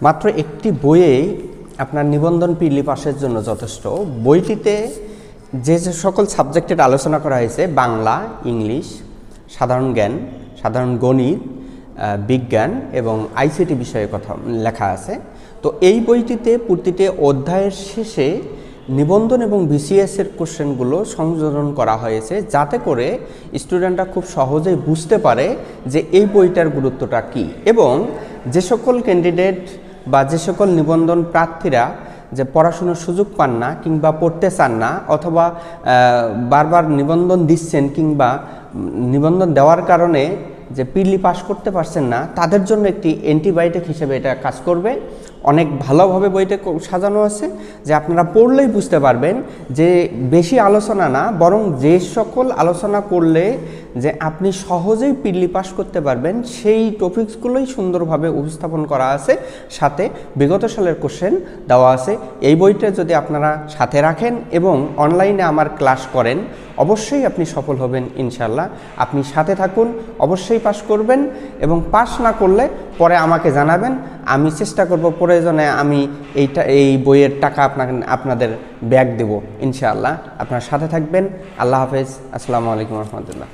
মাত্র একটি বইয়েই আপনার নিবন্ধন পিলি পাসের জন্য যথেষ্ট। বইটিতে যে যে সকল সাবজেক্টের আলোচনা করা হয়েছে, বাংলা, ইংলিশ, সাধারণ জ্ঞান, সাধারণ গণিত, বিজ্ঞান এবং আইসিটি বিষয়ে কথা লেখা আছে। তো এই বইটিতে প্রতিটি অধ্যায়ের শেষে নিবন্ধন এবং বিসিএসের কোশ্চেনগুলো সংযোজন করা হয়েছে, যাতে করে স্টুডেন্টরা খুব সহজেই বুঝতে পারে যে এই বইটার গুরুত্বটা কী। এবং যে সকল ক্যান্ডিডেট বা যে সকল নিবন্ধন প্রার্থীরা যে পড়াশোনার সুযোগ পান না কিংবা পড়তে চান না, অথবা বারবার নিবন্ধন দিচ্ছেন কিংবা নিবন্ধন দেওয়ার কারণে যে পিলি পাস করতে পারছেন না, তাদের জন্য একটি অ্যান্টিবায়োটিক হিসেবে এটা কাজ করবে। অনেক ভালোভাবে বইটা সাজানো আছে, যে আপনারা পড়লেই বুঝতে পারবেন যে বেশি আলোচনা না, বরং যে সকল আলোচনা করলে যে আপনি সহজেই পিলি পাস করতে পারবেন সেই টপিকসগুলোই সুন্দরভাবে উপস্থাপন করা আছে, সাথে বিগত সালের কোশ্চেন দেওয়া আছে। এই বইটা যদি আপনারা সাথে রাখেন এবং অনলাইনে আমার ক্লাস করেন, অবশ্যই আপনি সফল হবেন ইনশাল্লাহ। আপনি সাথে থাকুন, অবশ্যই পাস করবেন, এবং পাস না করলে পরে আমাকে জানাবেন। আমি চেষ্টা করব, প্রয়োজনে আমি এই বইয়ের টাকা আপনাদের ব্যাক দেব ইনশাআল্লাহ। আপনার সাথে থাকবেন। আল্লাহ হাফেজ। আসসালামু আলাইকুম রহমতুল্লাহ।